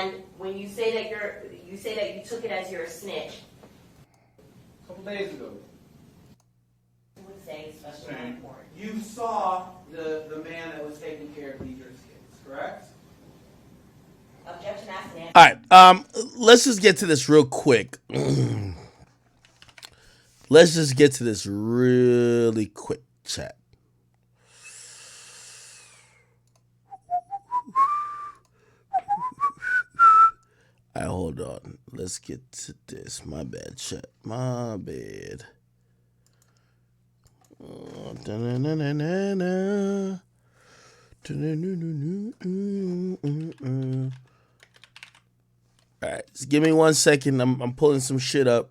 And when you say that you took it as you're a snitch. A couple days ago. You would say, especially on court. You saw the man that was taking care of Deidre's kids, correct? Objection asked and answered. All right, let's just get to this real quick. Let's just get to this really quick, chat. All right, hold on. Let's get to this. My bad, chat. My bad. All right, just give me 1 second. I'm pulling some shit up.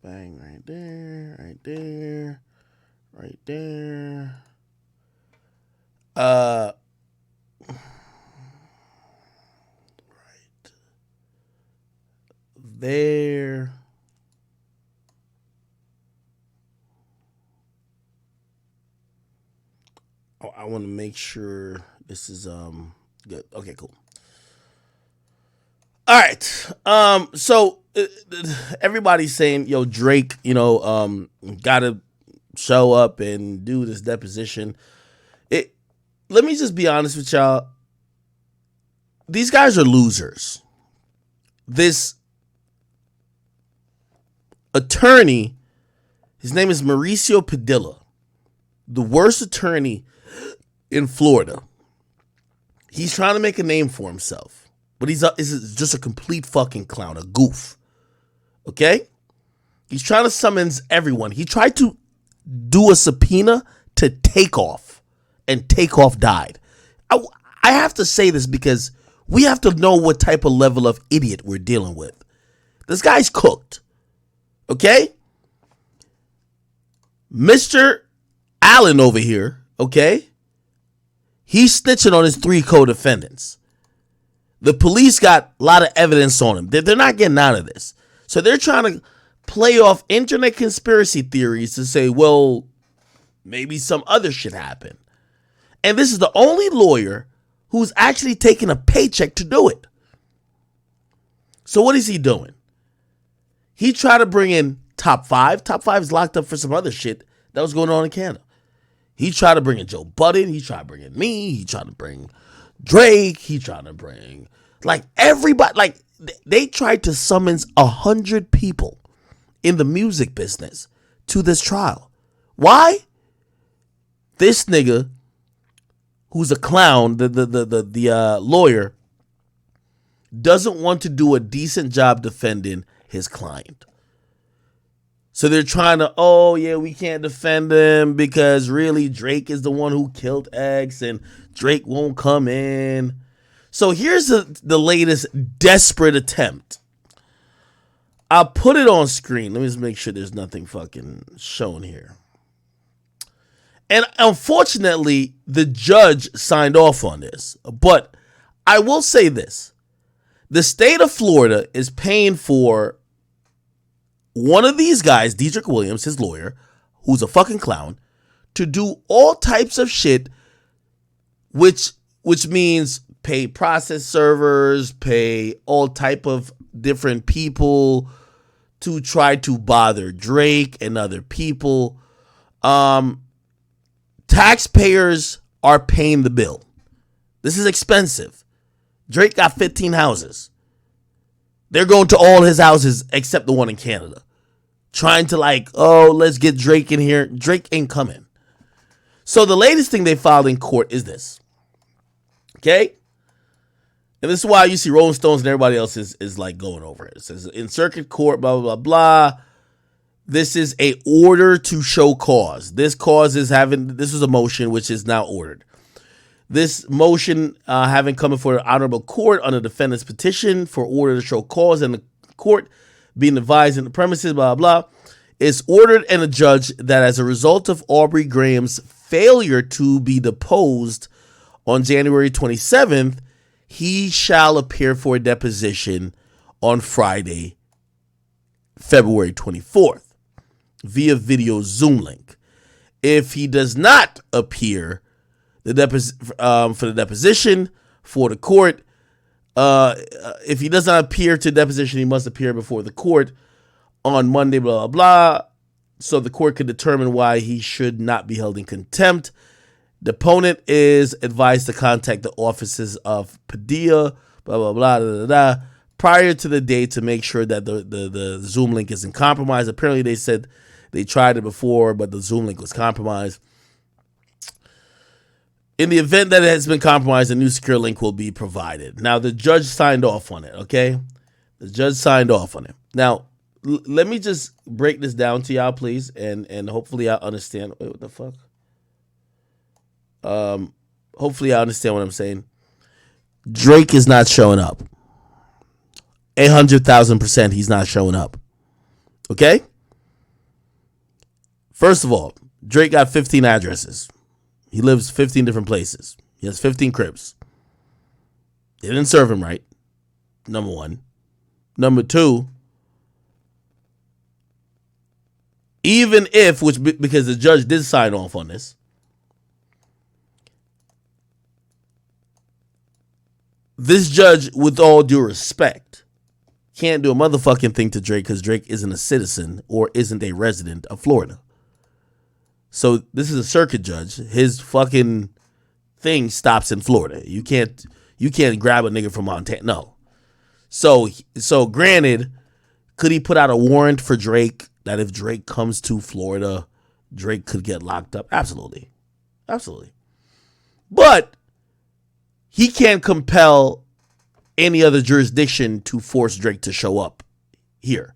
Bang, right there, right there, right there. Right there. Oh, I want to make sure this is good. Okay, cool. All right. So everybody's saying, yo, Drake, gotta show up and do this deposition. Let me just be honest with y'all. These guys are losers. This attorney, his name is Mauricio Padilla, the worst attorney in Florida. He's trying to make a name for himself, but he's just a complete fucking clown, a goof. Okay? He's trying to summons everyone. He tried to do a subpoena to Takeoff, and Takeoff died. I have to say this because we have to know what type of level of idiot we're dealing with. This guy's cooked. Okay? Mr. Allen over here, okay? He's snitching on his 3 co-defendants. The police got a lot of evidence on him. They're not getting out of this. So they're trying to play off internet conspiracy theories to say, well, maybe some other shit happened. And this is the only lawyer who's actually taking a paycheck to do it. So what is he doing? He tried to bring in Top 5. Top 5 is locked up for some other shit that was going on in Canada. He tried to bring in Joe Budden. He tried to bring in me. He tried to bring Drake. He tried to bring, like, everybody. Like, they tried to summons 100 people in the music business to this trial. Why? This nigga, who's a clown, the lawyer, doesn't want to do a decent job defending his client. So they're trying to, oh yeah, we can't defend him because really Drake is the one who killed X and Drake won't come in. So here's the latest desperate attempt. I'll put it on screen. Let me just make sure there's nothing fucking shown here. And unfortunately, the judge signed off on this. But I will say this. The state of Florida is paying for one of these guys, Dedrick Williams, his lawyer, who's a fucking clown, to do all types of shit, which means pay process servers, pay all type of different people to try to bother Drake and other people. Taxpayers are paying the bill. This is expensive. Drake got 15 houses. They're going to all his houses except the one in Canada. Trying to let's get Drake in here. Drake ain't coming. So the latest thing they filed in court is this. Okay? And this is why you see Rolling Stones and everybody else is like going over it. It says in circuit court, blah, blah, blah, blah. This is a order to show cause. This is a motion which is now ordered. This motion having come before the honorable court on a defendant's petition for order to show cause and the court being advised in the premises, blah, blah, is ordered and adjudged that as a result of Aubrey Graham's failure to be deposed on January 27th, he shall appear for a deposition on Friday, February 24th. via video Zoom link. If he does not appear for the deposition for the court, if he does not appear to deposition, he must appear before the court on Monday, blah, blah, blah. So the court could determine why he should not be held in contempt. The opponent is advised to contact the offices of Padilla, blah, blah, blah, blah, blah, blah, prior to the date to make sure that the Zoom link isn't compromised. Apparently they said they tried it before, but the Zoom link was compromised. In the event that it has been compromised, a new secure link will be provided. Now, the judge signed off on it, okay? The judge signed off on it. Now, let me just break this down to y'all, please, and hopefully y'all understand. Wait, what the fuck? Hopefully I understand what I'm saying. Drake is not showing up. 100,000% he's not showing up. Okay? First of all, Drake got 15 addresses. He lives 15 different places. He has 15 cribs. They didn't serve him right. Number one. Number two, even if, because the judge did sign off on this, this judge, with all due respect, can't do a motherfucking thing to Drake because Drake isn't a citizen or isn't a resident of Florida. So this is a circuit judge. His fucking thing stops in Florida. You can't grab a nigga from Montana. No. So granted, could he put out a warrant for Drake that if Drake comes to Florida, Drake could get locked up? Absolutely. Absolutely. But he can't compel any other jurisdiction to force Drake to show up here.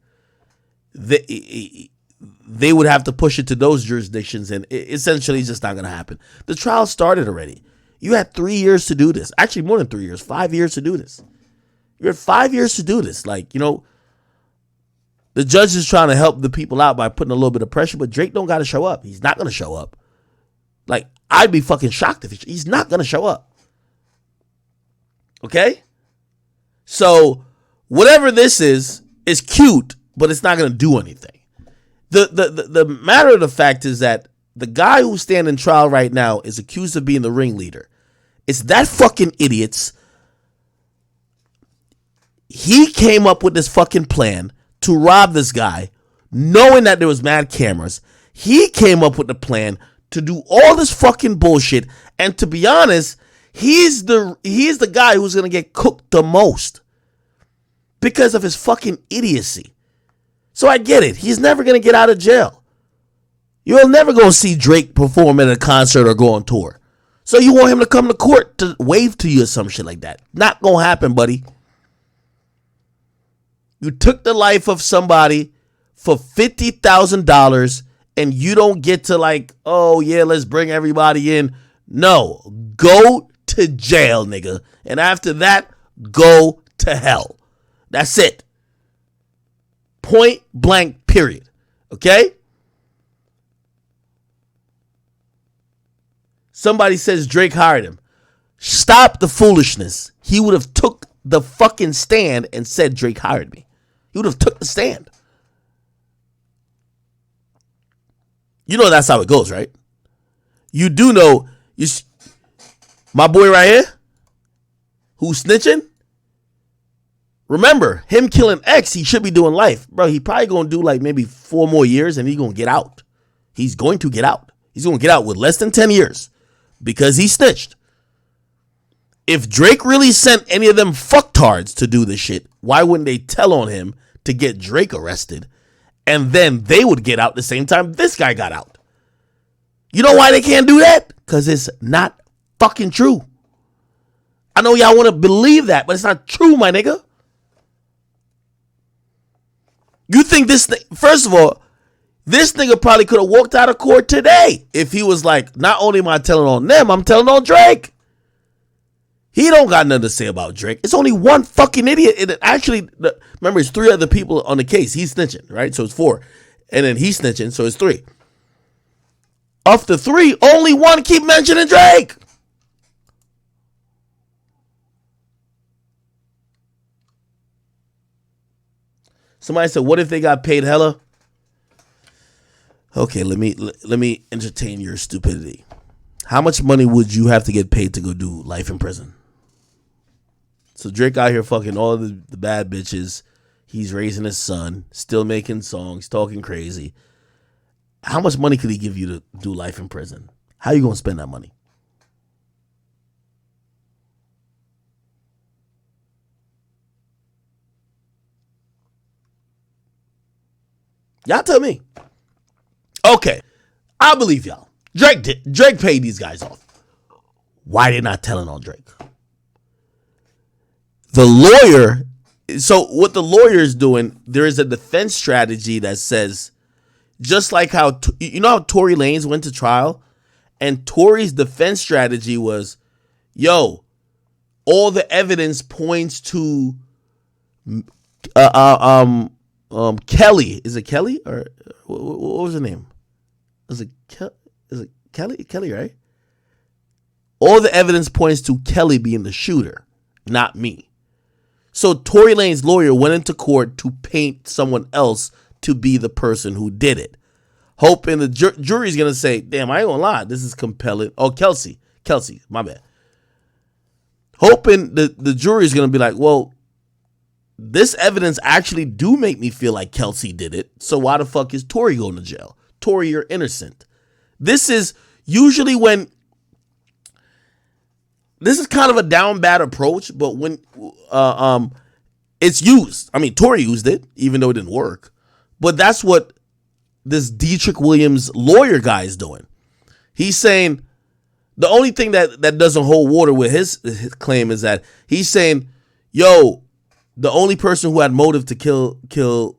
They would have to push it to those jurisdictions, and essentially it's just not going to happen. The trial started already. You had 3 years to do this. Actually, more than 3 years. 5 years to do this. You had 5 years to do this. Like, you know, the judge is trying to help the people out by putting a little bit of pressure, but Drake don't got to show up. He's not going to show up. Like, I'd be fucking shocked if he's not going to show up. Okay? So, whatever this is cute, but it's not going to do anything. The matter of the fact is that the guy who's standing trial right now is accused of being the ringleader. It's that fucking idiot's. He came up with this fucking plan to rob this guy, knowing that there was mad cameras. He came up with the plan to do all this fucking bullshit, and to be honest, he's the guy who's gonna get cooked the most because of his fucking idiocy. So I get it. He's never gonna get out of jail. You'll never go see Drake perform at a concert or go on tour. So you want him to come to court to wave to you or some shit like that? Not gonna happen, buddy. You took the life of somebody for $50,000 and you don't get to like, oh yeah, let's bring everybody in. No, go to jail, nigga. And after that, go to hell. That's it. Point blank, period. Okay? Somebody says Drake hired him. Stop the foolishness. He would have took the fucking stand and said Drake hired me. He would have took the stand. You know that's how it goes, right? You do know, my boy right here, who's snitching, remember, him killing X, he should be doing life. Bro, he probably going to do like maybe 4 more years and he's going to get out. He's going to get out. He's going to get out with less than 10 years because he snitched. If Drake really sent any of them fucktards to do this shit, why wouldn't they tell on him to get Drake arrested? And then they would get out the same time this guy got out. You know why they can't do that? Because it's not fucking true. I know y'all want to believe that, but it's not true, my nigga. You think this thing, first of all, this nigga probably could have walked out of court today if he was like, not only am I telling on them, I'm telling on Drake. He don't got nothing to say about Drake. It's only one fucking idiot. And actually, remember, it's 3 other people on the case. He's snitching, right? So it's 4. And then he's snitching, so it's 3. Of the 3, only 1 keep mentioning Drake. Somebody said, what if they got paid hella? Okay, let me entertain your stupidity. How much money would you have to get paid to go do life in prison? So Drake out here fucking all the bad bitches. He's raising his son, still making songs, talking crazy. How much money could he give you to do life in prison? How you gonna spend that money? Y'all tell me. Okay, I believe y'all. Drake paid these guys off. Why they not telling on Drake? The lawyer. So what the lawyer is doing, there is a defense strategy that says, just like how you know how Tory Lanez went to trial, and Tory's defense strategy was, yo, all the evidence points to Kelly. Is it Kelly or what was her name? Is it Kelly? Kelly, right? All the evidence points to Kelly being the shooter, not me. So Tory Lanez's lawyer went into court to paint someone else to be the person who did it, hoping the jury's gonna say, "Damn, I ain't gonna lie, this is compelling." Oh, Kelsey, my bad. Hoping the jury's gonna be like, "Well, this evidence actually do make me feel like Kelsey did it. So why the fuck is Tory going to jail? Tory, you're innocent." This is usually when. This is kind of a down bad approach, but when it's used, I mean, Tory used it, even though it didn't work. But that's what this Dietrich Williams lawyer guy is doing. He's saying the only thing that doesn't hold water with his claim is that he's saying, yo, the only person who had motive to kill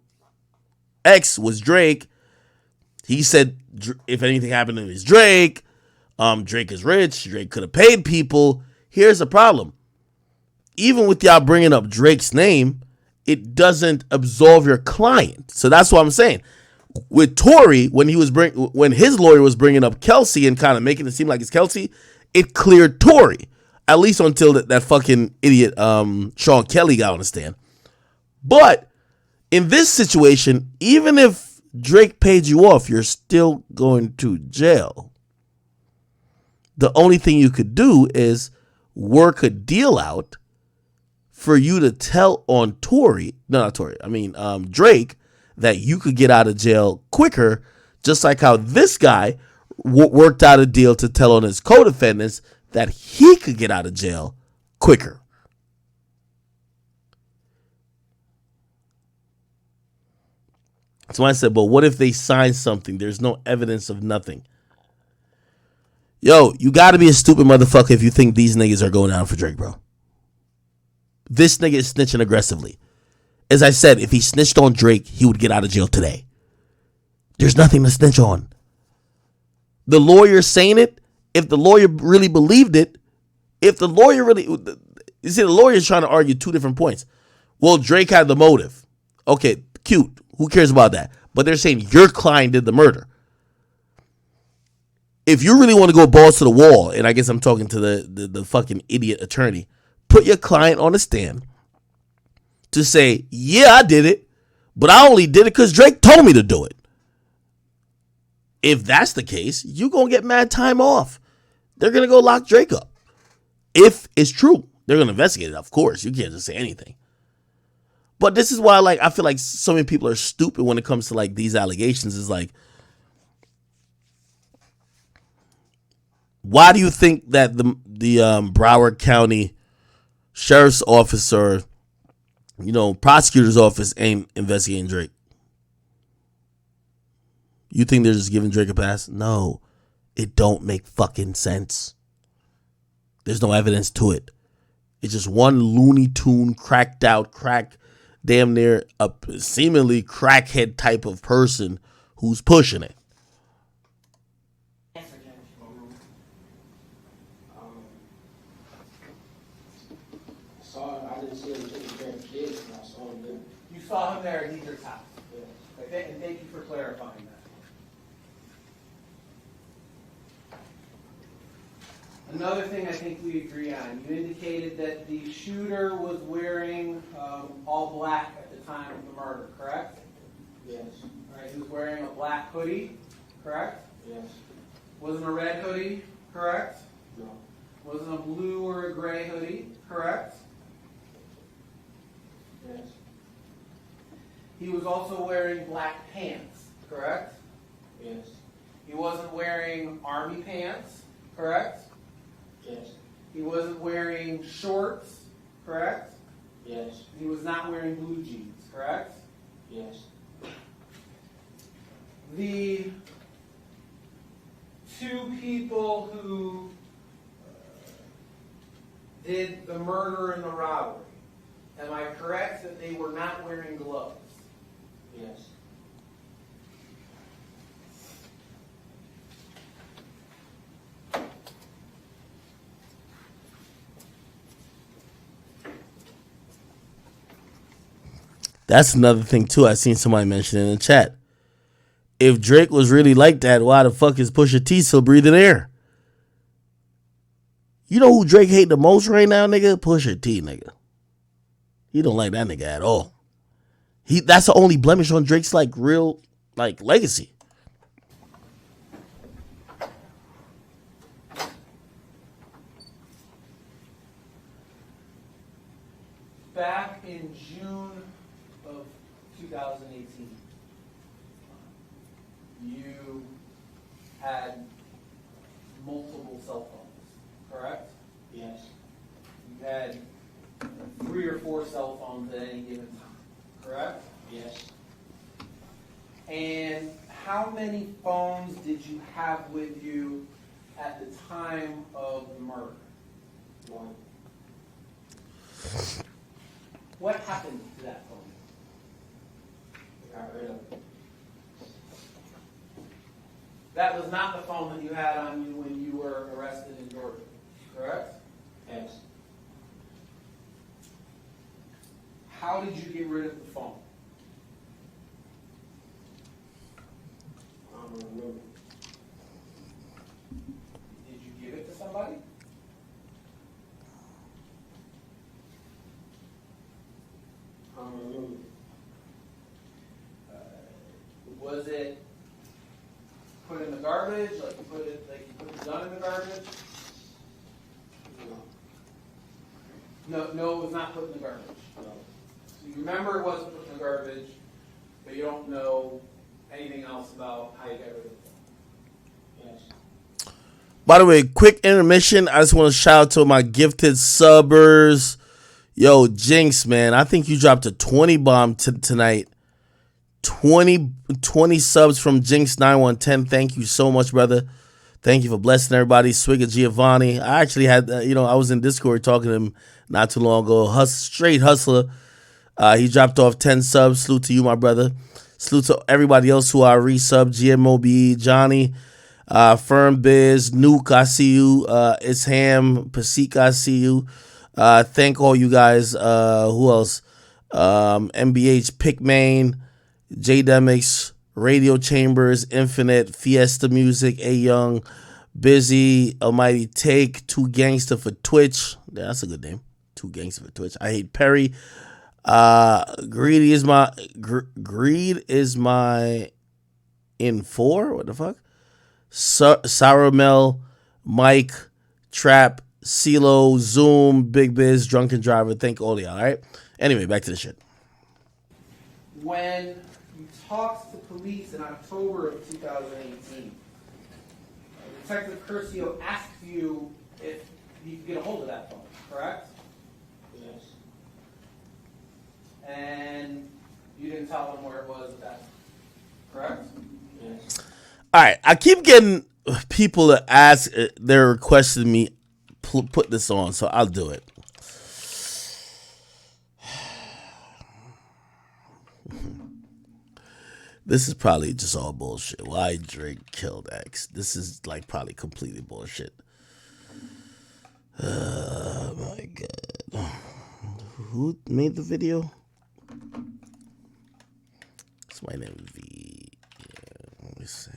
X was Drake. He said if anything happened, it was Drake. Drake is rich. Drake could have paid people. Here's the problem. Even with y'all bringing up Drake's name, it doesn't absolve your client. So that's what I'm saying. With Tory, when his lawyer was bringing up Kelsey and kind of making it seem like it's Kelsey, it cleared Tory. At least until that fucking idiot Sean Kelly got on the stand. But in this situation, even if Drake paid you off, you're still going to jail. The only thing you could do is work a deal out for you to tell on Drake, that you could get out of jail quicker, just like how this guy worked out a deal to tell on his co-defendants that he could get out of jail quicker. So I said, but what if they sign something? There's no evidence of nothing. Yo, you gotta be a stupid motherfucker if you think these niggas are going out for Drake, bro. This nigga is snitching aggressively. As I said, if he snitched on Drake, he would get out of jail today. There's nothing to snitch on. The lawyer saying it, if the lawyer really believed it, you see, the lawyer's trying to argue two different points. Well, Drake had the motive. Okay, cute. Who cares about that? But they're saying your client did the murder. If you really want to go balls to the wall, and I guess I'm talking to the fucking idiot attorney, put your client on the stand to say, yeah, I did it, but I only did it because Drake told me to do it. If that's the case, you're going to get mad time off. They're going to go lock Drake up. If it's true. They're going to investigate it, of course. You can't just say anything. But this is why I feel like so many people are stupid when it comes to like these allegations. Is like, why do you think that the Broward County Sheriff's Office or, prosecutor's office ain't investigating Drake? You think they're just giving Drake a pass? No, it don't make fucking sense. There's no evidence to it. It's just one Looney Tune damn near a seemingly crackhead type of person who's pushing it. I didn't see him taking care of kids, and I saw him there. You saw him there at Dietrich's house? Yeah. And thank you for clarifying that. Another thing I think we agree on, you indicated that the shooter was wearing all black at the time of the murder, correct? Yes. All right, he was wearing a black hoodie. correct? Yes. Wasn't a red hoodie, correct? No. Wasn't a blue or a gray hoodie, correct? Yes. He was also wearing black pants, correct? Yes. He wasn't wearing army pants, correct? Yes. He wasn't wearing shorts, correct? Yes. He was not wearing blue jeans, correct? Yes. The two people who did the murder and the robbery, am I correct that they were not wearing gloves? Yes. That's another thing too. I seen somebody mention in the chat. If Drake was really like that, why the fuck is Pusha T still breathing air? You know who Drake hate the most right now, nigga? Pusha T, nigga. He don't like that nigga at all. That's the only blemish on Drake's like real like legacy. Back in June of 2018, you had multiple cell phones, correct? Yes. You had 3 or 4 cell phones at any given time, correct? Yes. And how many phones did you have with you at the time of the murder? One. What happened to that phone? I got rid of it. That was not the phone that you had on you when you were arrested in Georgia, correct? Yes. How did you get rid of the phone? I don't remember. Did you give it to somebody? I don't remember. Was it put in the garbage? Like you put the gun in the garbage? No. No, it was not put in the garbage. No. So you remember it wasn't put in the garbage, but you don't know anything else about how you got rid of it. Yes. By the way, quick intermission. I just want to shout out to my gifted subbers. Yo, Jinx, man, I think you dropped a 20 bomb tonight. 20 subs from Jinx9110. Thank you so much, brother. Thank you for blessing everybody. Swigger Giovanni. I actually had, I was in Discord talking to him not too long ago. Straight hustler. He dropped off 10 subs. Salute to you, my brother. Salute to everybody else who are resub. GMOB, Johnny, Firm Biz, Nuke, I see you. Isham, Pasik, I see you. Thank all you guys. Who else? MBH, Pickmain, Akademiks, Radio Chambers, Infinite, Fiesta Music, A Young, Busy, Almighty Take, 2 Gangster for Twitch. Yeah, that's a good name. 2 Gangster for Twitch. I Hate Perry. Greed is my in 4. What the fuck? Saramel, Mike, Trap, CeeLo, Zoom, Big Biz, Drunken Driver. Thank all of y'all. All right. Anyway, back to the shit. When you talked to police in October of 2018, Detective Curcio asked you if you could get a hold of that phone, correct? Yes. And you didn't tell him where it was at that time, correct? Yes. All right. I keep getting people to ask. They're requesting me put this on, so I'll do it. This is probably just all bullshit. Why Drake killed X? This is like probably completely bullshit. Oh my god. Who made the video? It's my name V. Yeah, let me see.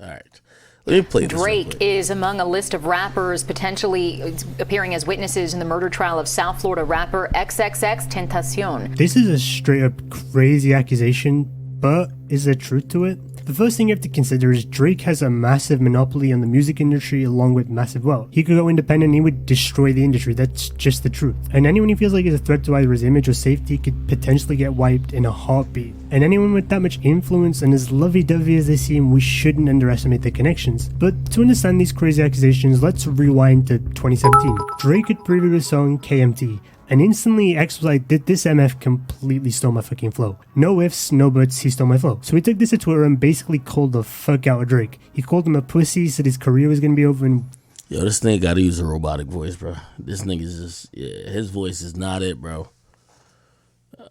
All right. Let me play this. Drake is among a list of rappers potentially appearing as witnesses in the murder trial of South Florida rapper XXXtentacion. This is a straight up crazy accusation, but is there truth to it? The first thing you have to consider is Drake has a massive monopoly on the music industry along with massive wealth. He could go independent and he would destroy the industry, that's just the truth. And anyone who feels like he's a threat to either his image or safety could potentially get wiped in a heartbeat. And anyone with that much influence and as lovey-dovey as they seem, we shouldn't underestimate their connections. But to understand these crazy accusations, let's rewind to 2017. Drake had previewed his song KMT, and instantly X was like, this MF completely stole my fucking flow. No ifs, no buts, he stole my flow. So he took this to Twitter and basically called the fuck out of Drake. He called him a pussy, said his career was gonna be over, and Yo, this nigga gotta use a robotic voice, bro. This nigga's just, yeah, his voice is not it, bro.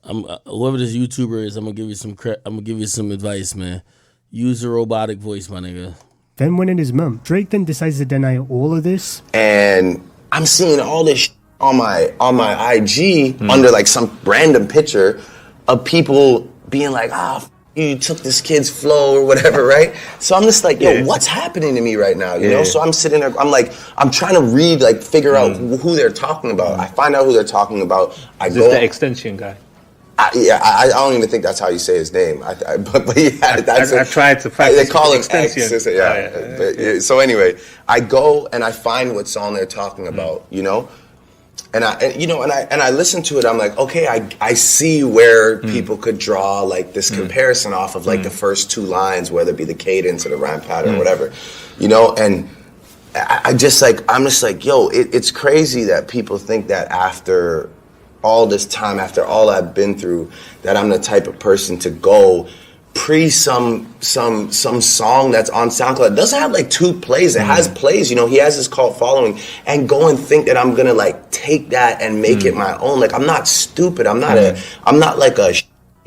Whoever this YouTuber is, I'm gonna give you some advice, man. Use a robotic voice, my nigga. then went in his mum. Drake then decides to deny all of this. And I'm seeing all this on my IG under like some random picture of people being like, you took this kid's flow or whatever, right? So I'm just like, yo, what's happening to me right now? You know? So I'm sitting there, I'm trying to read, like, figure out who they're talking about. I find out who they're talking about. Is this the extension guy? I don't even think that's how you say his name. But yeah, that's I tried to practice. They call him extension. X. So anyway, I go and I find what song they're talking about, you know? And I listen to it. I'm like, okay, I see where people could draw like this comparison off of like the first two lines, whether it be the cadence or the rhyme pattern or whatever, you know. And I'm just like, yo, it's crazy that people think that after all this time, after all I've been through, that I'm the type of person to go pre some song that's on SoundCloud. It doesn't have like 2 plays. It has plays, you know, he has this cult following, and go and think that I'm gonna like take that and make it my own. Like, I'm not stupid. I'm not like a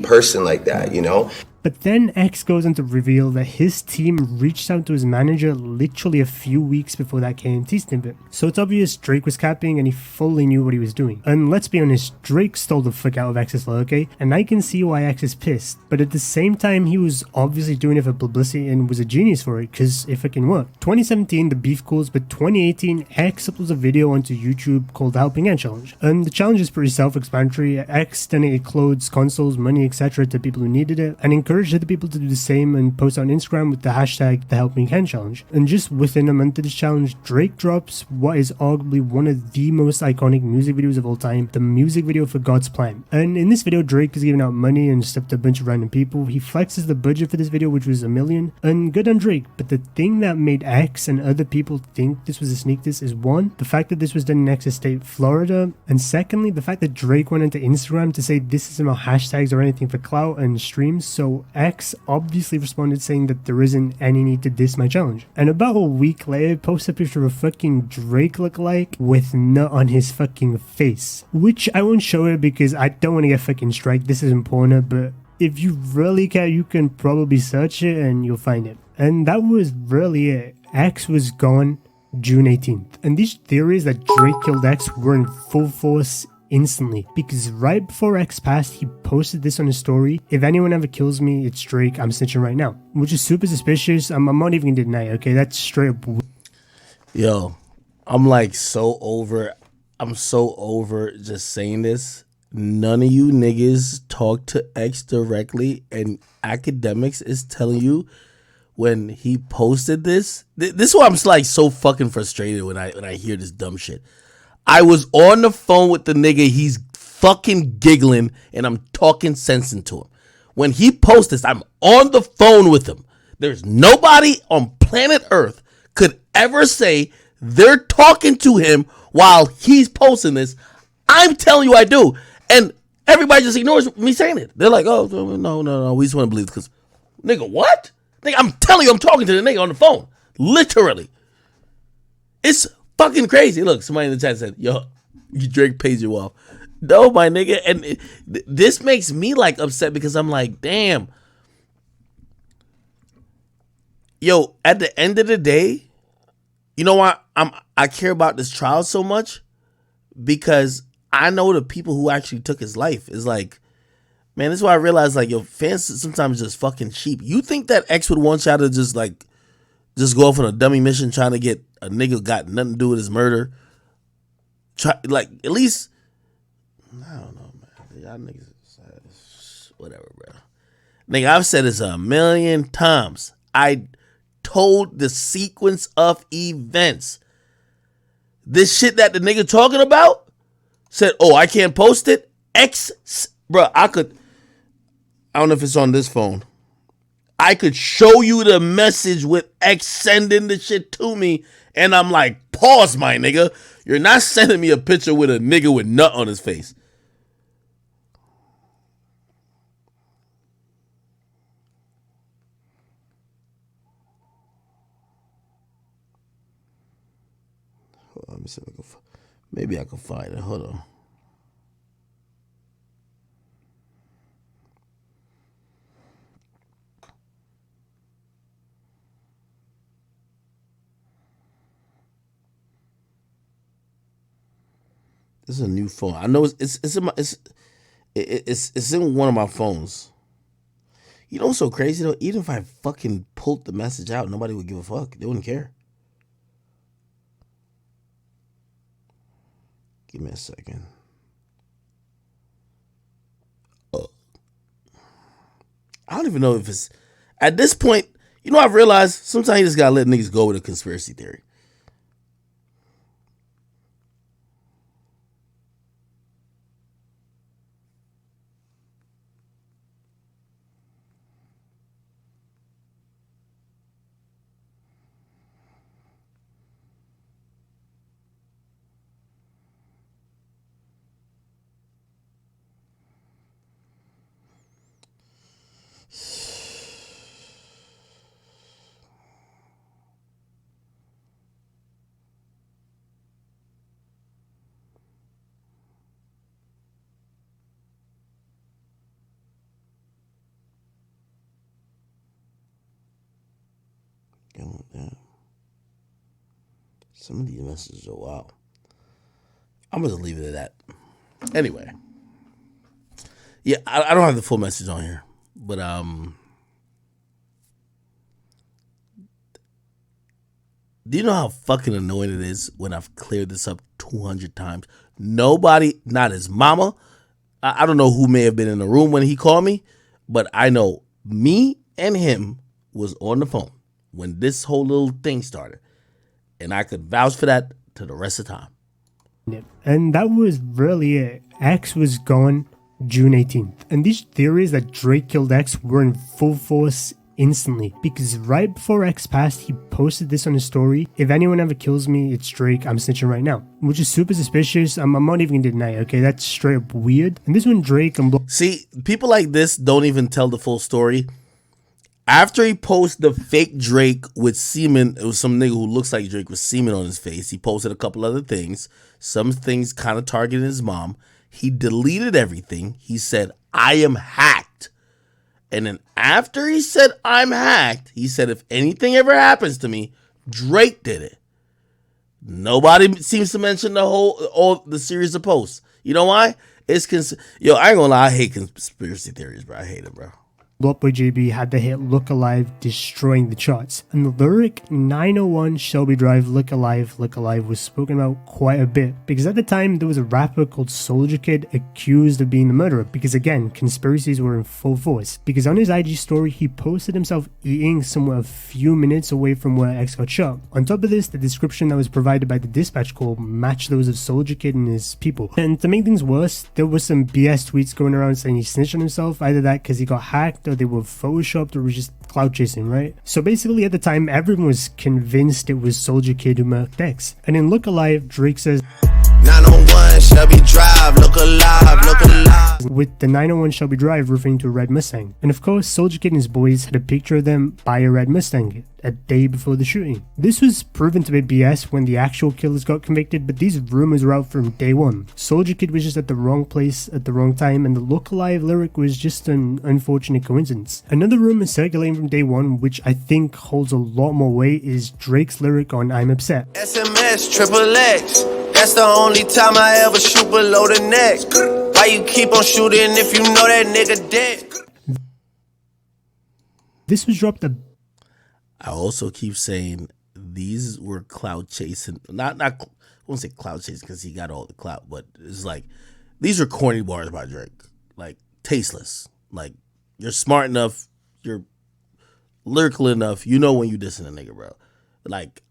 person like that, you know? But then X goes on to reveal that his team reached out to his manager literally a few weeks before that KMT snippet. So it's obvious Drake was capping and he fully knew what he was doing. And let's be honest, Drake stole the fuck out of X's flow, okay? And I can see why X is pissed. But at the same time, he was obviously doing it for publicity and was a genius for it, because it fucking worked. 2017, the beef cools, but 2018, X uploads a video onto YouTube called the Helping Hand Challenge. And the challenge is pretty self-explanatory. X donated clothes, consoles, money, etc. to people who needed it, and encouraged other people to do the same and post on Instagram with the hashtag the Helping Hand Challenge. And just within a month of this challenge, Drake drops what is arguably one of the most iconic music videos of all time, the music video for God's Plan. And in this video, Drake is giving out money and stuff to a bunch of random people. He flexes the budget for this video, which was $1 million, and good on Drake. But the thing that made X and other people think this was a sneak diss is, one, the fact that this was done in X's state, Florida, and secondly, the fact that Drake went into Instagram to say this isn't about hashtags or anything for clout and streams. So X obviously responded saying that there isn't any need to diss my challenge. And about a week later, posts a picture of a fucking Drake lookalike with nut on his fucking face. Which I won't show it because I don't want to get fucking strike. This isn't porno, but if you really care, you can probably search it and you'll find it. And that was really it. X was gone June 18th. And these theories that Drake killed X were in full force instantly, because right before X passed, he posted this on his story: if anyone ever kills me, it's Drake, I'm snitching right now. Which is super suspicious. I'm not even gonna deny it, okay? That's straight up. Yo, I'm like I'm so over just saying this. None of you niggas talk to X directly, and Akademiks is telling you when he posted this. This is why I'm like so fucking frustrated when I hear this dumb shit. I was on the phone with the nigga, he's fucking giggling, and I'm talking sense into him. When he posts this, I'm on the phone with him. There's nobody on planet Earth could ever say they're talking to him while he's posting this. I'm telling you I do. And everybody just ignores me saying it. They're like, oh, no, we just want to believe this. Nigga, what? Nigga, I'm telling you I'm talking to the nigga on the phone. Literally. It's fucking crazy. Look, somebody in the chat said, yo, Drake pays you off. No, my nigga. And this makes me like upset because I'm like, damn. Yo, at the end of the day, you know why I care about this trial so much? Because I know the people who actually took his life. Is like, man, this is why I realized, like, yo, fans sometimes just fucking cheap. You think that X would want y'all to just go off on a dummy mission trying to get a nigga who got nothing to do with his murder? Like, at least, I don't know, man. Y'all niggas, whatever, bro. Nigga, I've said this 1,000,000 times. I told the sequence of events. This shit that the nigga talking about said, oh, I can't post it. Bro, I don't know if it's on this phone. I could show you the message with X sending the shit to me, and I'm like, pause, my nigga. You're not sending me a picture with a nigga with nut on his face. Hold on, let me see if I can maybe I can find it. Hold on. This is a new phone. I know it's in one of my phones. You know what's so crazy though? Even if I fucking pulled the message out, nobody would give a fuck. They wouldn't care. Give me a second. I don't even know if it's at this point. You know, I've realized sometimes you just gotta let niggas go with a conspiracy theory. Some of these messages are wild. I'm gonna just leave it at that. Anyway, yeah, I don't have the full message on here, but do you know how fucking annoying it is when I've cleared this up 200 times? Nobody, not his mama. I don't know who may have been in the room when he called me, but I know me and him was on the phone when this whole little thing started. And I could vouch for that to the rest of the time. And that was really it. X was gone June 18th. And these theories that Drake killed X were in full force instantly. Because right before X passed, he posted this on his story. If anyone ever kills me, it's Drake. I'm snitching right now. Which is super suspicious. I'm not even gonna deny it, okay? That's straight up weird. And this one Drake and See, people like this don't even tell the full story. After he posted the fake Drake with semen, it was some nigga who looks like Drake with semen on his face. He posted a couple other things. Some things kind of targeted his mom. He deleted everything. He said, I am hacked. And then after he said, I'm hacked, he said, if anything ever happens to me, Drake did it. Nobody seems to mention all the series of posts. You know why? Yo, I ain't gonna lie, I hate conspiracy theories, bro. I hate it, bro. Blockboy JB had the hit Look Alive destroying the charts, and the lyric 901 Shelby Drive Look Alive was spoken about quite a bit, because at the time there was a rapper called Soldier Kid accused of being the murderer, because again, conspiracies were in full force, because on his IG story he posted himself eating somewhere a few minutes away from where X got shot. On top of this, the description that was provided by the dispatch call matched those of Soldier Kid and his people. And to make things worse, there was some BS tweets going around saying he snitched on himself, either that because he got hacked or they were photoshopped or was just cloud chasing, right? So basically at the time everyone was convinced it was Soldier Kid who murked X. And in Look Alive, Drake says 901 Shelby Drive, look alive, with the 901 Shelby Drive referring to a red Mustang. And of course, Soldier Kid and his boys had a picture of them by a red Mustang a day before the shooting. This was proven to be BS when the actual killers got convicted, but these rumors were out from day one. Soldier Kid was just at the wrong place at the wrong time, and the Look Alive lyric was just an unfortunate coincidence. Another rumor circulating from day one, which I think holds a lot more weight, is Drake's lyric on I'm Upset. SMS, triple X. That's the only time I ever shoot below the neck. Why you keep on shooting if you know that nigga dead? This was dropped I also keep saying these were cloud chasing. I won't say cloud chasing because he got all the clout, but it's like these are corny bars by Drake. Like tasteless. Like You're smart enough. You're lyrical enough. You know when you dissing a nigga, bro. Like,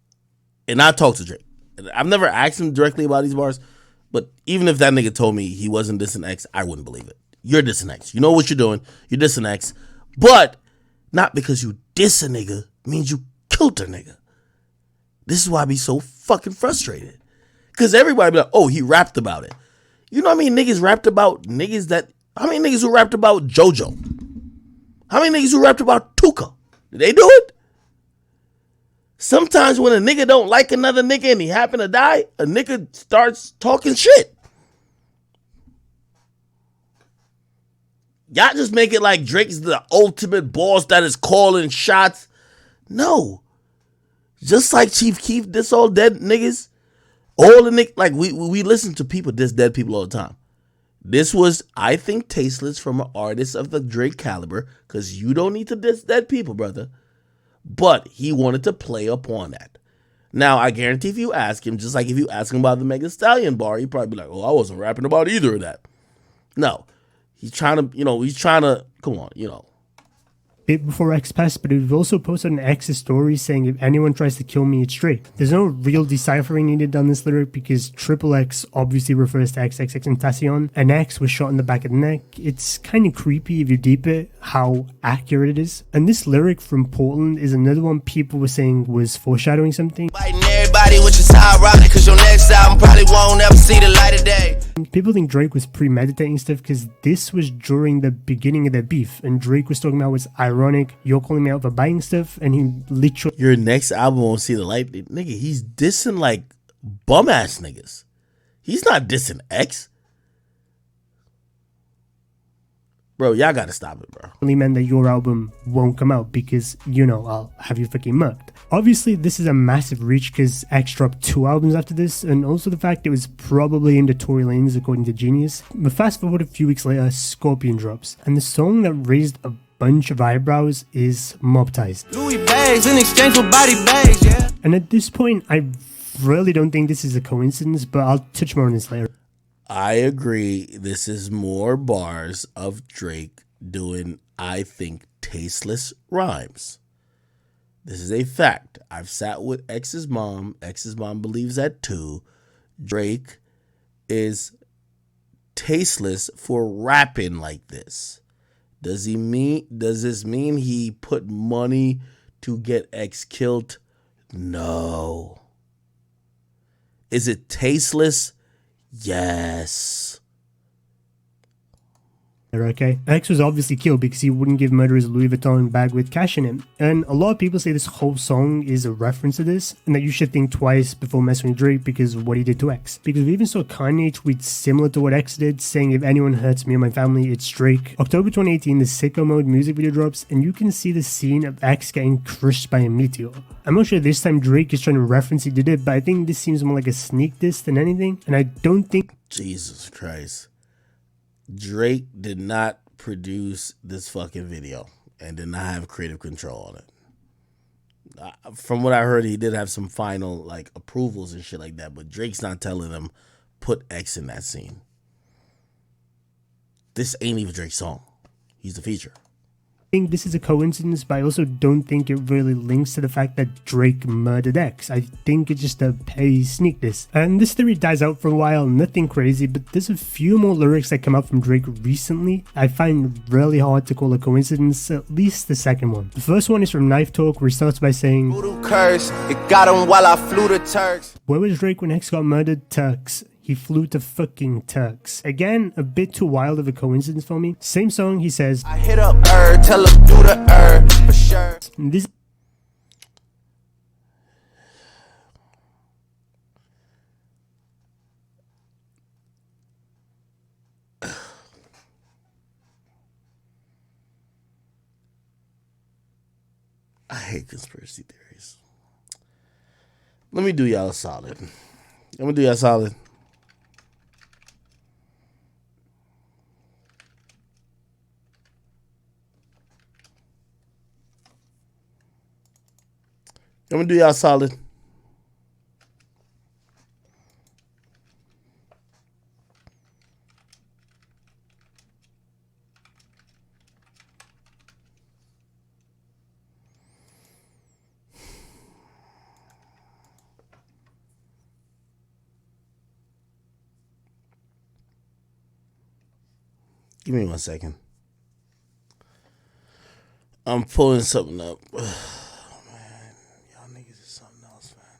and I talk to Drake. I've never asked him directly about these bars, but even if that nigga told me he wasn't dissing X, I wouldn't believe it. You're dissing X. You know what you're doing. You're dissing X, but not because you diss a nigga means you killed a nigga. This is why I be so fucking frustrated. Because everybody be like, oh, he rapped about it. You know how many niggas rapped about niggas that... How many niggas who rapped about JoJo? How many niggas who rapped about Tuka? Did they do it? Sometimes when a nigga don't like another nigga and he happen to die, a nigga starts talking shit. Y'all just make it like Drake's the ultimate boss that is calling shots. No. Just like Chief Keef diss all dead niggas. All the niggas, like we listen to people diss dead people all the time. This was, I think, tasteless from an artist of the Drake caliber, because you don't need to diss dead people, brother. But he wanted to play upon that. Now, I guarantee if you ask him, just like if you ask him about the Megan Stallion bar, he'd probably be like, oh, I wasn't rapping about either of that. No. He's trying to, come on, Bit before X passed, but it also posted an X's story saying if anyone tries to kill me, it's Drake. There's no real deciphering needed on this lyric because triple X obviously refers to XXXtentacion, and X was shot in the back of the neck. It's kind of creepy if you deep it how accurate it is. And this lyric from Portland is another one people were saying was foreshadowing something. Biting everybody, which is ironic, cause your next album probably won't ever see the light of day. People think Drake was premeditating stuff because this was during the beginning of their beef, and Drake was talking about what's ironic, you're calling me out for buying stuff, and he literally... Your next album won't see the light. Nigga, he's dissing like bum ass niggas. He's not dissing X. Bro, y'all gotta stop it, bro. meant that your album won't come out because, I'll have you fucking mugged. Obviously, this is a massive reach because X dropped 2 albums after this, and also the fact it was probably aimed at Tory Lanez according to Genius. But fast forward a few weeks later, Scorpion drops, and the song that raised a bunch of eyebrows is Mobtized. Louis bags in exchange for body bags, yeah. And at this point, I really don't think this is a coincidence, but I'll touch more on this later. I agree. This is more bars of Drake doing, I think, tasteless rhymes. This is a fact. I've sat with X's mom. X's mom believes that too. Drake is tasteless for rapping like this. Does this mean he put money to get X killed? No. Is it tasteless? Yes. Okay, X was obviously killed because he wouldn't give murderers a Louis Vuitton bag with cash in it. And a lot of people say this whole song is a reference to this, and that you should think twice before messing with Drake because of what he did to X. Because we even saw Kanye tweet similar to what X did, saying if anyone hurts me or my family, it's Drake. October 2018, the Sicko Mode music video drops, and you can see the scene of X getting crushed by a meteor. I'm not sure this time Drake is trying to reference he did it, but I think this seems more like a sneak diss than anything, and I don't think... Jesus Christ. Drake did not produce this fucking video and did not have creative control on it. From what I heard, he did have some final approvals and shit like that, but Drake's not telling him put X in that scene. This ain't even Drake's song. He's the feature. I think this is a coincidence, but I also don't think it really links to the fact that Drake murdered X. I think it's just a petty sneak diss. And this theory dies out for a while, nothing crazy, but there's a few more lyrics that come out from Drake recently I find really hard to call a coincidence, at least the second one. The first one is from Knife Talk, where he starts by saying, Curse, it got him while I flew to Turks. where was Drake when X got murdered? Turks. He flew to fucking Turks. Again, a bit too wild of a coincidence for me. Same song, he says, I hit up tell him do the for sure. This I hate conspiracy theories. Let me do y'all a solid. I'm gonna do y'all a solid. I'm gonna do y'all solid. Give me 1 second. I'm pulling something up. Oh, man. Y'all niggas is something else, man.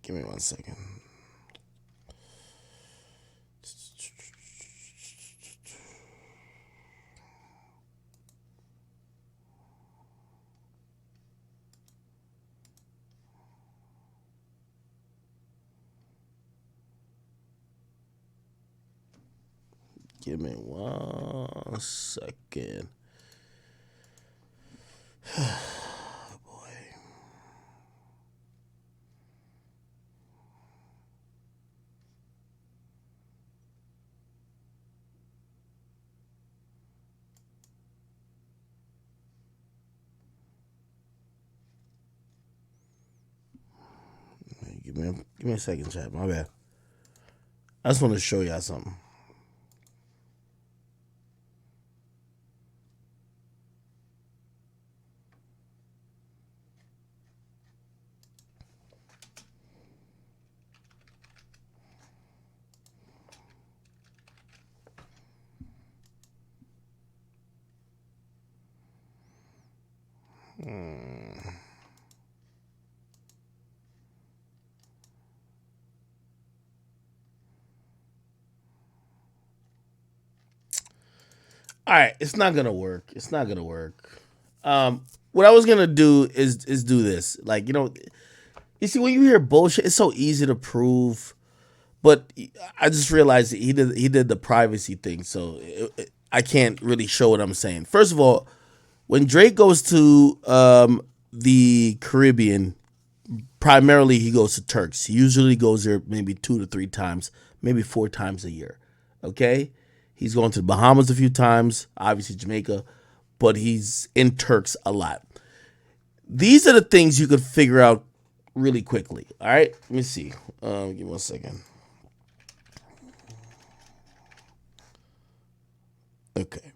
Give me 1 second. Give me 1 second. Boy. Give me a second, chat. My bad. I just want to show y'all something. All right, it's not gonna work. It's not gonna work. What I was gonna do is do this. Like, you see, when you hear bullshit, it's so easy to prove. But I just realized he did the privacy thing, so I can't really show what I'm saying. First of all, when Drake goes to the Caribbean, primarily he goes to Turks. He usually goes there maybe 2 to 3 times, maybe 4 times a year. Okay? He's going to the Bahamas a few times, obviously Jamaica, but he's in Turks a lot. These are the things you could figure out really quickly. All right? Let me see. Give me 1 second. Okay.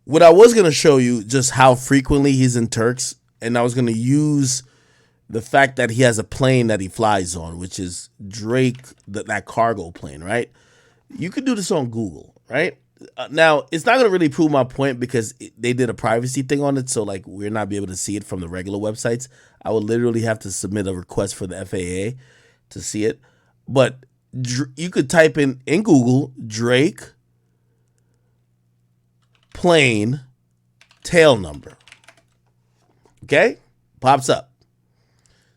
What I was going to show you just how frequently he's in Turks, and I was going to use the fact that he has a plane that he flies on, which is Drake, that cargo plane, right? You could do this on Google, right? Now, it's not going to really prove my point because they did a privacy thing on it, so like we're not be able to see it from the regular websites. I would literally have to submit a request for the FAA to see it. But you could type in Google Drake plane tail number. Okay? Pops up.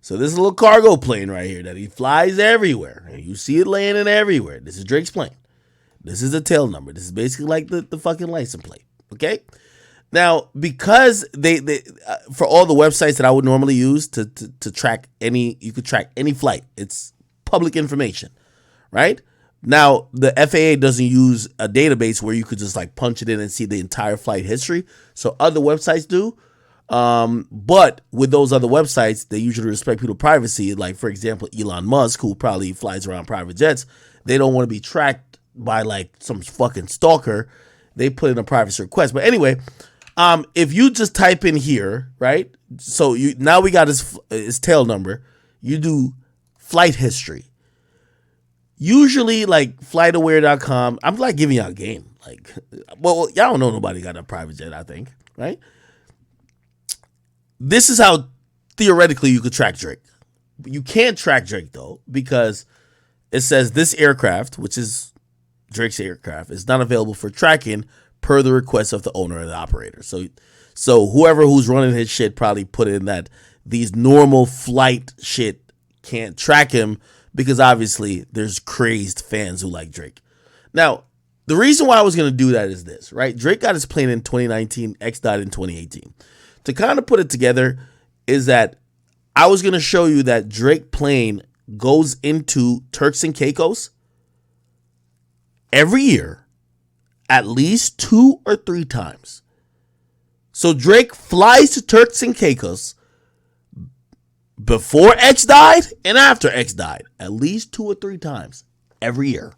So this is a little cargo plane right here that he flies everywhere. And you see it landing everywhere. This is Drake's plane. This is the tail number. This is basically like the fucking license plate. Okay? Now, because they for all the websites that I would normally use to track you could track any flight. It's public information, right? Now, the FAA doesn't use a database where you could just like punch it in and see the entire flight history. So other websites do. But with those other websites, they usually respect people's privacy. Like, for example, Elon Musk, who probably flies around private jets, they don't want to be tracked by like some fucking stalker. They put in a privacy request. But anyway, if you just type in here, right? So now we got his tail number. You do flight history. Usually, like flightaware.com, I'm like giving y'all a game. Like, well, y'all don't know nobody got a private jet, I think, right? This is how theoretically you could track Drake. You can't track Drake though, because it says this aircraft, which is Drake's aircraft, is not available for tracking per the request of the owner or the operator. So whoever who's running his shit probably put in that these normal flight shit can't track him because obviously there's crazed fans who like Drake. Now, the reason why I was going to do that is this, right? Drake got his plane in 2019, X died in 2018. To kind of put it together is that I was going to show you that Drake plane goes into Turks and Caicos every year at least 2 or 3 times. So Drake flies to Turks and Caicos before X died and after X died at least 2 or 3 times every year.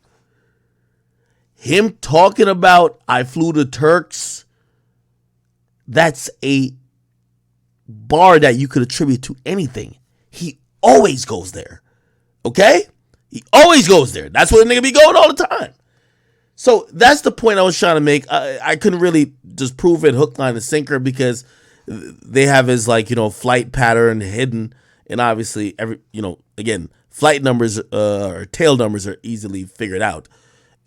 Him talking about I flew to Turks, that's a bar that you could attribute to anything. He always goes there. Okay? He always goes there. That's where the nigga be going all the time. So that's the point I was trying to make. I couldn't really just prove it hook, line, and sinker because they have his flight pattern hidden, and obviously again, flight numbers or tail numbers are easily figured out,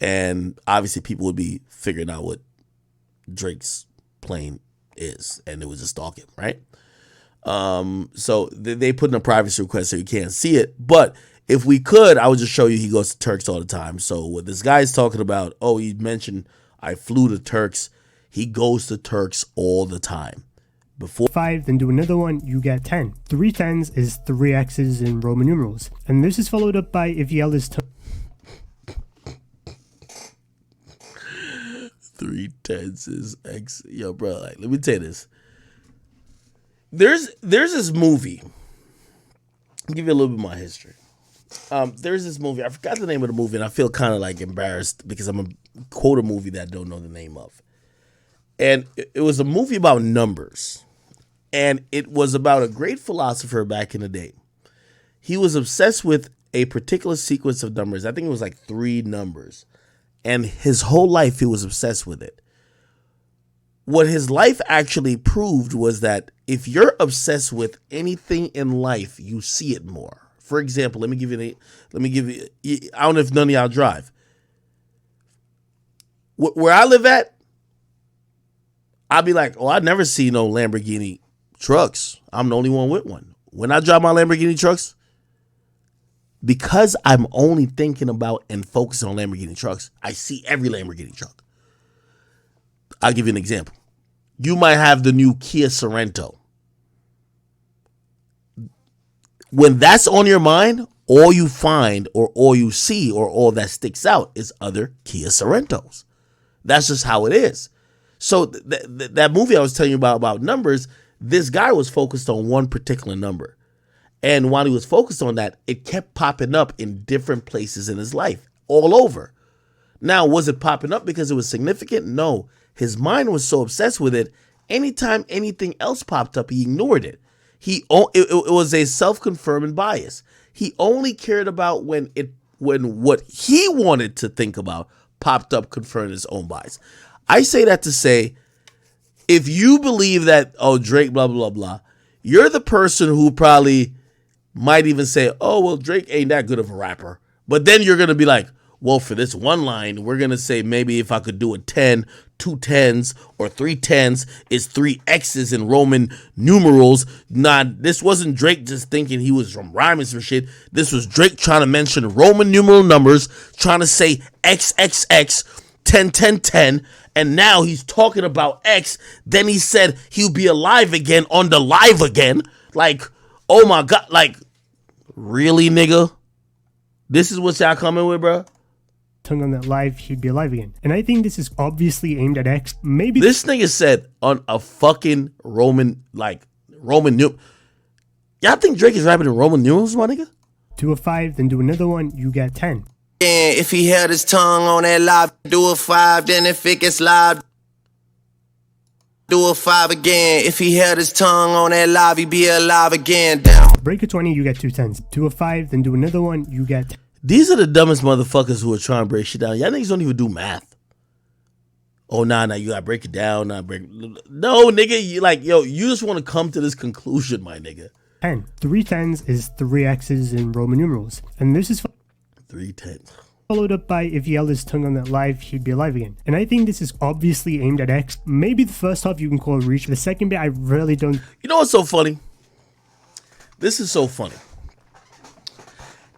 and obviously people would be figuring out what Drake's plane is, and it was just stalking, right? So they put in a privacy request so you can't see it, but if we could, I would just show you he goes to Turks all the time. So what this guy's talking about, he mentioned I flew to Turks. He goes to Turks all the time. Before 5, then do another one, you get 10. 3 tens is 3 X's in Roman numerals. And this is followed up by if you yell his tongue. 3 tens is X. Yo, bro, let me tell you this. There's this movie. I'll give you a little bit of my history. There's this movie. I forgot the name of the movie, and I feel kind of embarrassed because I'm gonna quote a movie that I don't know the name of. And it was a movie about numbers, and it was about a great philosopher back in the day. He was obsessed with a particular sequence of numbers. I think it was 3 numbers, and his whole life he was obsessed with it. What his life actually proved was that if you're obsessed with anything in life, you see it more. For example, let me give you, I don't know if none of y'all drive. Where I live at, I'll be like, I never see no Lamborghini trucks. I'm the only one with one. When I drive my Lamborghini trucks, because I'm only thinking about and focusing on Lamborghini trucks, I see every Lamborghini truck. I'll give you an example. You might have the new Kia Sorento. When that's on your mind, all you find or all you see or all that sticks out is other Kia Sorentos. That's just how it is. So that movie I was telling you about numbers, this guy was focused on one particular number. And while he was focused on that, it kept popping up in different places in his life, all over. Now, was it popping up because it was significant? No. His mind was so obsessed with it, anytime anything else popped up, he ignored it. It was a self-confirming bias. He only cared about when what he wanted to think about popped up, confirming his own bias. I say that to say, if you believe that, Drake, blah, blah, blah, you're the person who probably might even say, Drake ain't that good of a rapper. But then you're going to be like, well, for this one line, we're going to say maybe if I could do a 10, 2 tens, or 3 tens, is 3 X's in Roman numerals. Nah, this wasn't Drake just thinking he was from rhyming some shit. This was Drake trying to mention Roman numeral numbers, trying to say XXX, 10, 10, 10, and now he's talking about X. Then he said he'll be alive again on the live again. Oh my God, really, nigga? This is what y'all coming with, bro? Tongue on that live, he'd be alive again. And I think this is obviously aimed at X. Maybe this nigga said on a fucking Roman numeral. Y'all think Drake is rapping in Roman numerals, my nigga? Do a 5, then do another one, you get 10. If he held his tongue on that live, do a 5, then if it gets live, do a 5 again. If he held his tongue on that live, he'd be alive again. Down. Break a 20, you get 2 tens. Do a 5, then do another one, you get 10. These are the dumbest motherfuckers who are trying to break shit down. Y'all niggas don't even do math. Oh, nah, you gotta break it down. No, nigga, you just want to come to this conclusion, my nigga. 10. 3 tens is 3 X's in Roman numerals. And this is 3 tens. Followed up by if he held his tongue on that live, he'd be alive again. And I think this is obviously aimed at X. Maybe the first half you can call a reach. The second bit, I really don't. You know what's so funny? This is so funny.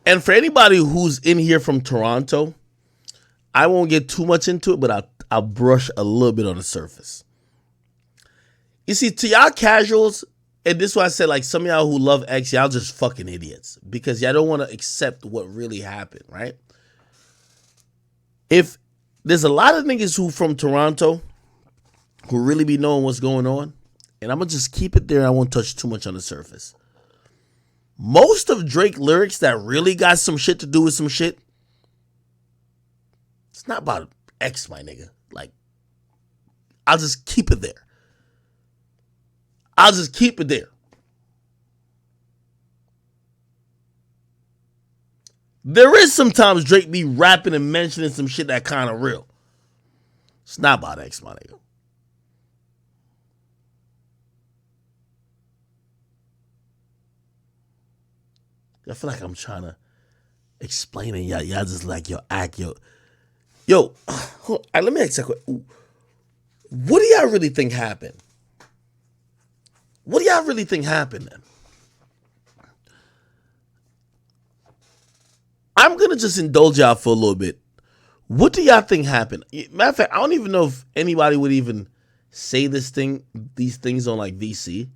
And for anybody who's in here from Toronto, I won't get too much into it, but I'll brush a little bit on the surface. You see, to y'all casuals, and this is why I said, some of y'all who love X, y'all just fucking idiots. Because y'all don't want to accept what really happened, right? If there's a lot of niggas who from Toronto who really be knowing what's going on, and I'm going to just keep it there. I won't touch too much on the surface. Most of Drake lyrics that really got some shit to do with some shit, it's not about X, my nigga. I'll just keep it there. I'll just keep it there. There is sometimes Drake be rapping and mentioning some shit that kind of real. It's not about X, my nigga. I feel like I'm trying to explain it. Y'all just like, yo, act, yo. Yo, let me ask you a question. What do y'all really think happened? What do y'all really think happened then? I'm going to just indulge y'all for a little bit. What do y'all think happened? Matter of fact, I don't even know if anybody would even say these things on like VC.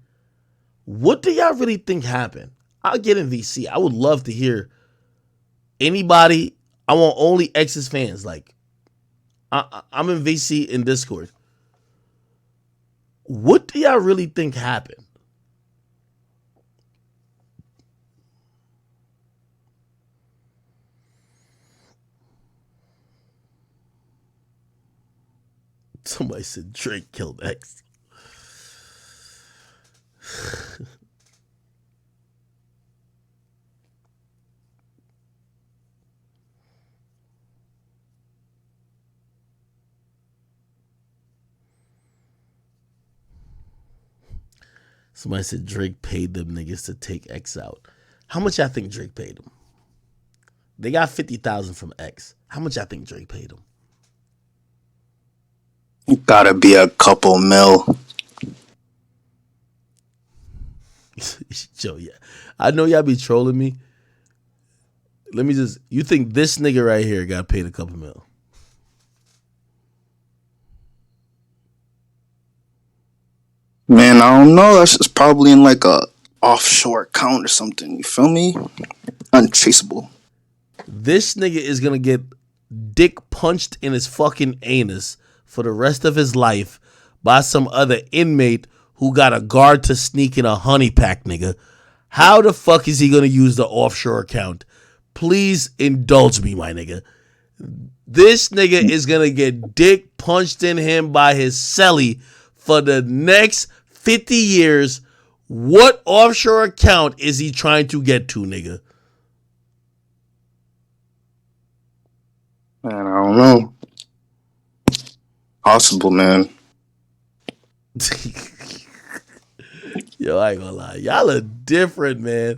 What do y'all really think happened? I'll get in VC. I would love to hear anybody. I want only X's fans. Like, I'm in VC in Discord. What do y'all really think happened? Somebody said Drake killed X. Somebody said Drake paid them niggas to take X out. How much y'all think Drake paid them? They got 50,000 from X. How much y'all think Drake paid them? Gotta be a couple mil. Joe, yeah. I know y'all be trolling me. Let me just, you think this nigga right here got paid a couple mil? Man, I don't know. That's just probably in like a offshore account or something. You feel me? Untraceable. This nigga is gonna get dick punched in his fucking anus for the rest of his life by some other inmate who got a guard to sneak in a honey pack, nigga. How the fuck is he gonna use the offshore account? Please indulge me, my nigga. This nigga is gonna get dick punched in him by his celly for the next 50 years. What offshore account is he trying to get to, nigga? Man, I don't know. Possible, man. Yo, I ain't gonna lie. Y'all are different, man.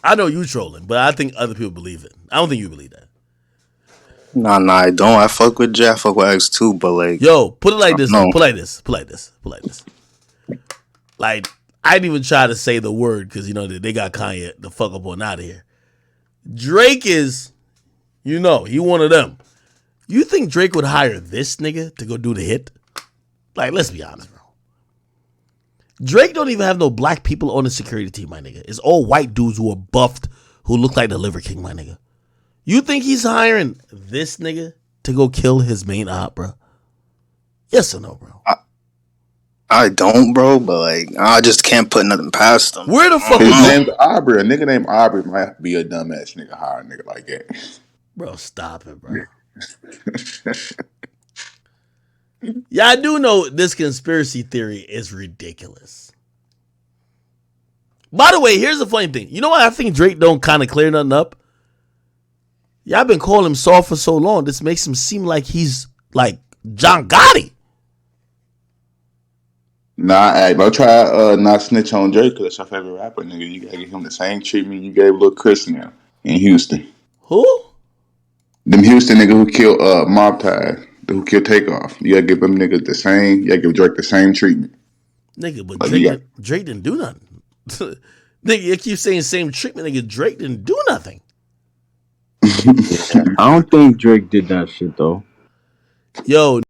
I know you trolling, but I think other people believe it. I don't think you believe that. Nah, I don't. I fuck with J. I fuck with X too, but like... Yo, put it like this. No. Put it like this. Put it like this. Put it like this. Like, I didn't even try to say the word because, you know, they got Kanye the fuck up on out of here. Drake is, you know, he one of them. You think Drake would hire this nigga to go do the hit? Like, let's be honest, bro. Drake don't even have no black people on the security team, my nigga. It's all white dudes who are buffed, who look like the Liver King, my nigga. You think he's hiring this nigga to go kill his main op, bro? Yes or no, bro? I don't, bro, but like, I just can't put nothing past him. Where the fuck His is name's Aubrey. A nigga named Aubrey might be a dumbass nigga hire a nigga like that. Bro, stop it, bro. Yeah, I do know this conspiracy theory is ridiculous. By the way, here's the funny thing. You know what? I think Drake don't kind of clear nothing up. Y'all been calling him soft for so long. This makes him seem like he's like John Gotti. Nah, don't try not snitch on Drake because that's your favorite rapper, nigga. You gotta give him the same treatment you gave Lil Chris now in Houston. Who? Them Houston nigga who killed Mob Tide, who killed Takeoff. You gotta give them niggas the same. You gotta give Drake the same treatment. Nigga, but Like, Drake didn't do nothing. Nigga, you keep saying same treatment. Nigga, Drake didn't do nothing. I don't think Drake did that shit though. Yo.